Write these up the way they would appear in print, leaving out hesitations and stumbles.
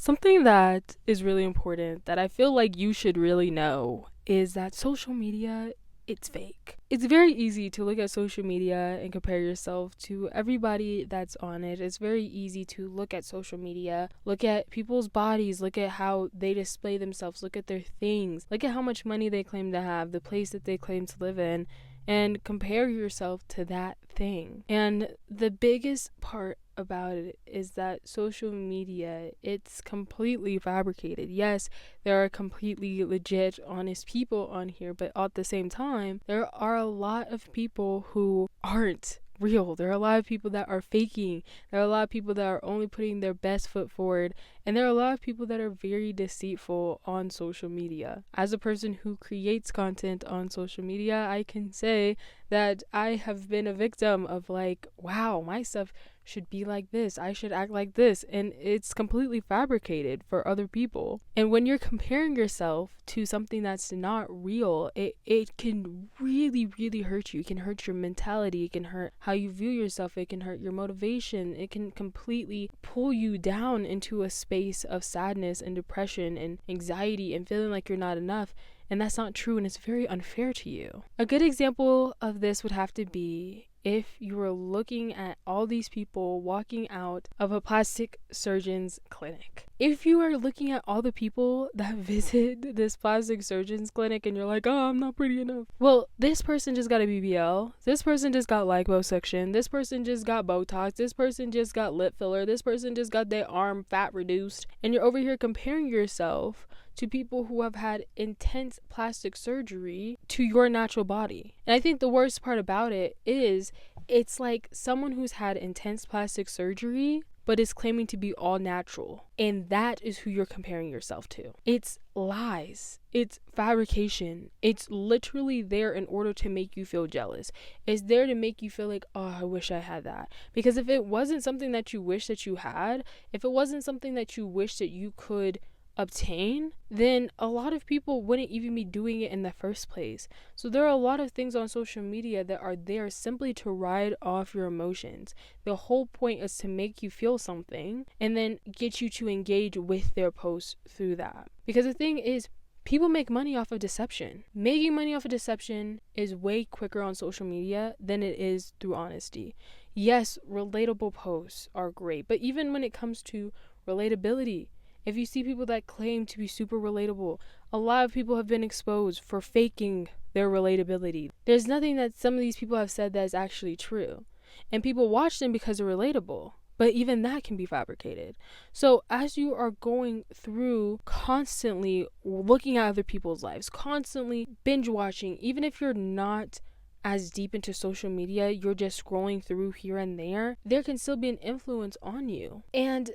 Something that is really important that I feel like you should really know is that social media, it's fake. It's very easy to look at social media and compare yourself to everybody that's on it. It's very easy to look at social media, look at people's bodies, look at how they display themselves, look at their things, look at how much money they claim to have, the place that they claim to live in, and compare yourself to that thing. And the biggest part about it is that social media, it's completely fabricated. Yes, there are completely legit, honest people on here, but at the same time, there are a lot of people who aren't real. There are a lot of people that are faking. There are a lot of people that are only putting their best foot forward. And there are a lot of people that are very deceitful on social media. As a person who creates content on social media, I can say that I have been a victim of like, wow, my stuff should be like this. I should act like this. And it's completely fabricated for other people. And when you're comparing yourself to something that's not real, it can really, really hurt you. It can hurt your mentality. It can hurt how you view yourself. It can hurt your motivation. It can completely pull you down into a space of sadness and depression and anxiety and feeling like you're not enough. And that's not true, and it's very unfair to you. A good example of this would have to be if you were looking at all these people walking out of a plastic surgeon's clinic. If you are looking at all the people that visit this plastic surgeon's clinic and you're like, oh, I'm not pretty enough. Well, this person just got a BBL. This person just got liposuction. This person just got Botox. This person just got lip filler. This person just got their arm fat reduced. And you're over here comparing yourself to people who have had intense plastic surgery to your natural body. And I think the worst part about it is it's like someone who's had intense plastic surgery but is claiming to be all natural. And that is who you're comparing yourself to. It's lies. It's fabrication. It's literally there in order to make you feel jealous. It's there to make you feel like, oh, I wish I had that. Because if it wasn't something that you wish that you had, if it wasn't something that you wish that you could obtain, then a lot of people wouldn't even be doing it in the first place. So there are a lot of things on social media that are there simply to ride off your emotions. The whole point is to make you feel something and then get you to engage with their posts through that. Because the thing is, people make money off of deception. Making money off of deception is way quicker on social media than it is through honesty. Yes, relatable posts are great, but even when it comes to relatability, if you see people that claim to be super relatable, a lot of people have been exposed for faking their relatability. There's nothing that some of these people have said that is actually true. And people watch them because they're relatable. But even that can be fabricated. So as you are going through constantly looking at other people's lives, constantly binge watching, even if you're not as deep into social media, you're just scrolling through here and there can still be an influence on you. And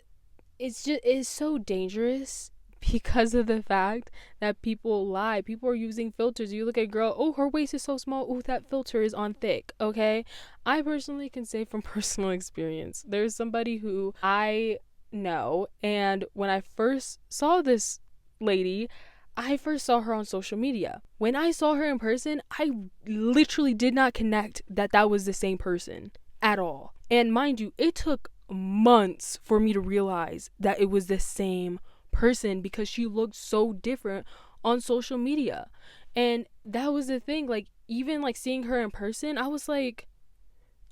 it's so dangerous because of the fact that people lie. People are using filters. You look at a girl, oh, her waist is so small, oh, that filter is on thick. Okay, I personally can say from personal experience, there's somebody who I know, and when I first saw this lady, I first saw her on social media. When I saw her in person, I literally did not connect that was the same person at all. And mind you, it took months for me to realize that it was the same person because she looked so different on social media. And that was the thing, like, even like seeing her in person, I was like,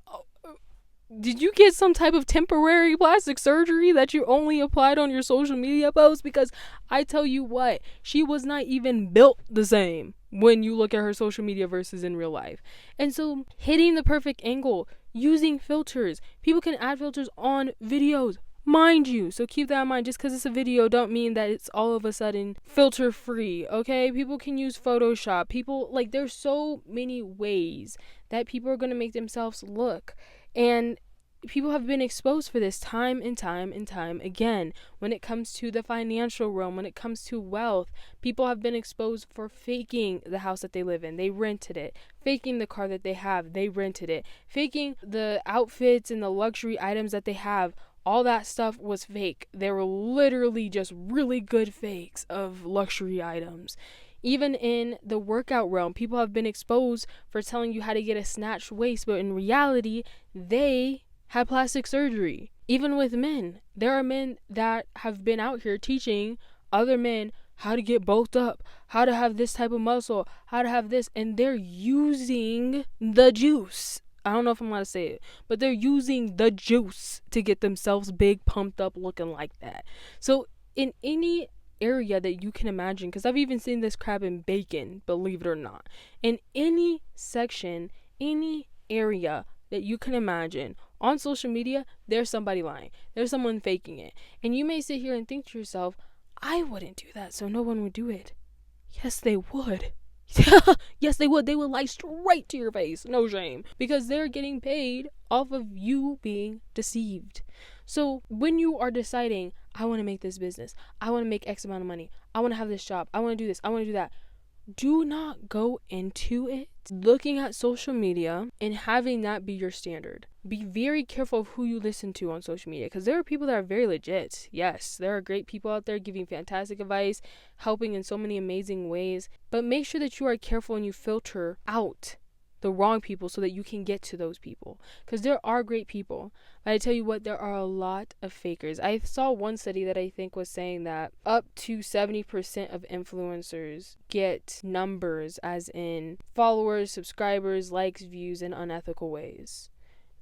oh, did you get some type of temporary plastic surgery that you only applied on your social media posts? Because I tell you what, she was not even built the same when you look at her social media versus in real life. And so hitting the perfect angle, using filters. People can add filters on videos, mind you. So keep that in mind. Just because it's a video don't mean that it's all of a sudden filter free, okay? People can use Photoshop. People, like, there's so many ways that people are going to make themselves look. And people have been exposed for this time and time and time again. When it comes to the financial realm, when it comes to wealth, people have been exposed for faking the house that they live in. They rented it. Faking the car that they have. They rented it. Faking the outfits and the luxury items that they have. All that stuff was fake. They were literally just really good fakes of luxury items. Even in the workout realm, people have been exposed for telling you how to get a snatched waist, but in reality, they had plastic surgery. Even with men, there are men that have been out here teaching other men how to get bulked up, how to have this type of muscle, how to have this, and they're using the juice. I don't know if I'm allowed to say it, but they're using the juice to get themselves big, pumped up, looking like that. So in any area that you can imagine, because I've even seen this crap in bacon, believe it or not, in any section, any area that you can imagine on social media, there's somebody lying, there's someone faking it. And you may sit here and think to yourself, I wouldn't do that, so no one would do it. Yes, they would. Yes, they would. They would lie straight to your face. No shame. Because they're getting paid off of you being deceived. So when you are deciding, I want to make this business, I want to make X amount of money, I want to have this job, I want to do this, I want to do that, do not go into it looking at social media and having that be your standard. Be very careful of who you listen to on social media, because there are people that are very legit. Yes, there are great people out there giving fantastic advice, helping in so many amazing ways, but make sure that you are careful and you filter out the wrong people so that you can get to those people, because there are great people, but I tell you what, there are a lot of fakers. I saw one study that I think was saying that up to 70% of influencers get numbers, as in followers, subscribers, likes, views, in unethical ways.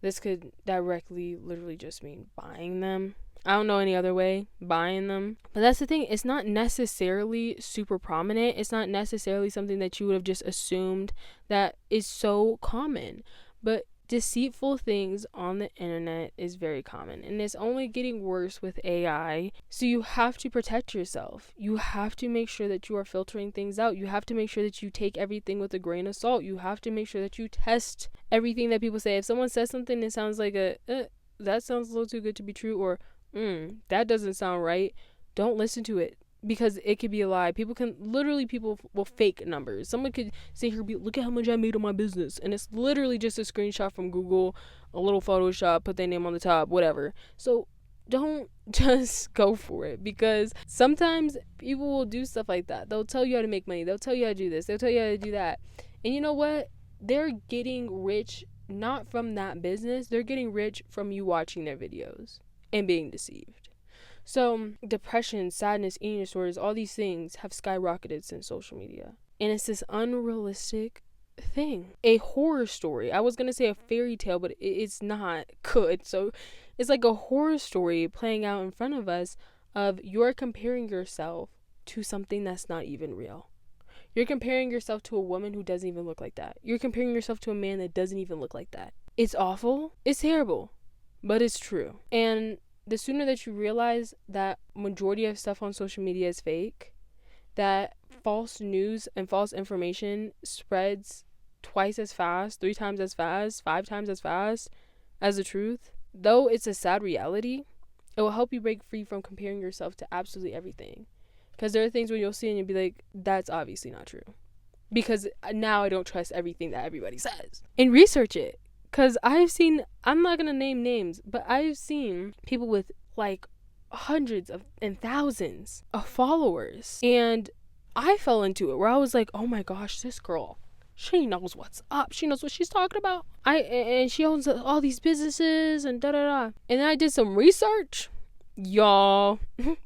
This could directly literally just mean buying them. I don't know any other way, buying them. But that's the thing, it's not necessarily super prominent. It's not necessarily something that you would have just assumed that is so common. But deceitful things on the internet is very common, and it's only getting worse with AI. So you have to protect yourself. You have to make sure that you are filtering things out. You have to make sure that you take everything with a grain of salt. You have to make sure that you test everything that people say. If someone says something that sounds like that sounds a little too good to be true, or that doesn't sound right, don't listen to it, because it could be a lie. People will fake numbers. Someone could say here, look at how much I made on my business, and it's literally just a screenshot from Google, a little Photoshop, put their name on the top, whatever. So don't just go for it, because sometimes people will do stuff like that. They'll tell you how to make money, they'll tell you how to do this, they'll tell you how to do that, and you know what, they're getting rich not from that business, they're getting rich from you watching their videos and being deceived. So depression, sadness, eating disorders, all these things have skyrocketed since social media. And it's this unrealistic thing. A horror story. I was going to say a fairy tale, but it's not good. So it's like a horror story playing out in front of us of you're comparing yourself to something that's not even real. You're comparing yourself to a woman who doesn't even look like that. You're comparing yourself to a man that doesn't even look like that. It's awful. It's terrible. But it's true. And the sooner that you realize that majority of stuff on social media is fake, that false news and false information spreads twice as fast, 3 times as fast, 5 times as fast as the truth, though it's a sad reality, it will help you break free from comparing yourself to absolutely everything. Because there are things where you'll see and you'll be like, that's obviously not true. Because now I don't trust everything that everybody says. And research it. Because I've seen, I'm not going to name names, but I've seen people with like hundreds of and thousands of followers. And I fell into it where I was like, oh my gosh, this girl, she knows what's up. She knows what she's talking about. And she owns all these businesses and da-da-da. And then I did some research. Y'all,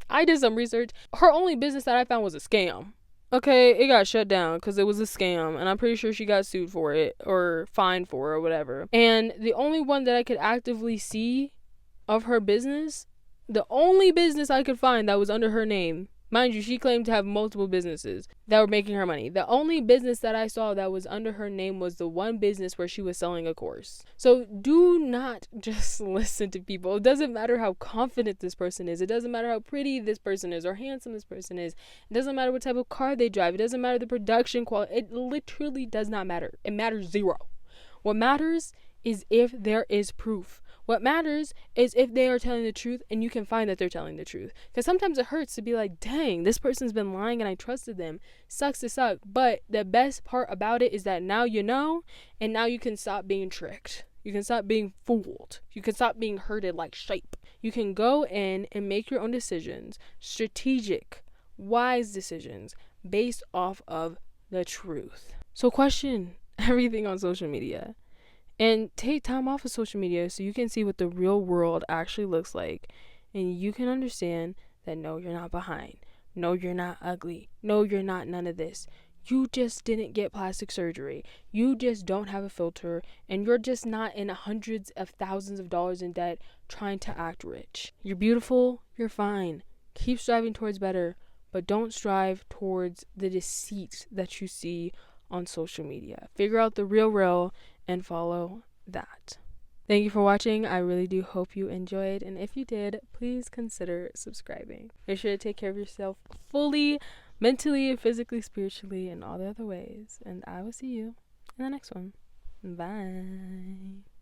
I did some research. Her only business that I found was a scam. Okay, it got shut down because it was a scam, and I'm pretty sure she got sued for it or fined for it or whatever. And the only one that I could actively see of her business, the only business I could find that was under her name, mind you, she claimed to have multiple businesses that were making her money. The only business that I saw that was under her name was the one business where she was selling a course. So do not just listen to people. It doesn't matter how confident this person is. It doesn't matter how pretty this person is or handsome this person is. It doesn't matter what type of car they drive. It doesn't matter the production quality. It literally does not matter. It matters zero. What matters is if there is proof. What matters is if they are telling the truth and you can find that they're telling the truth. Because sometimes it hurts to be like, dang, this person's been lying and I trusted them. Sucks to suck. But the best part about it is that now you know, and now you can stop being tricked. You can stop being fooled. You can stop being herded like sheep. You can go in and make your own decisions, strategic, wise decisions based off of the truth. So question everything on social media. And take time off of social media so you can see what the real world actually looks like. And you can understand that no, you're not behind. No, you're not ugly. No, you're not none of this. You just didn't get plastic surgery. You just don't have a filter. And you're just not in hundreds of thousands of dollars in debt trying to act rich. You're beautiful. You're fine. Keep striving towards better. But don't strive towards the deceit that you see on social media. Figure out the real and follow that. Thank you for watching. I really do hope you enjoyed. And if you did, please consider subscribing. Make sure to take care of yourself fully, mentally, physically, spiritually, and all the other ways. And I will see you in the next one. Bye.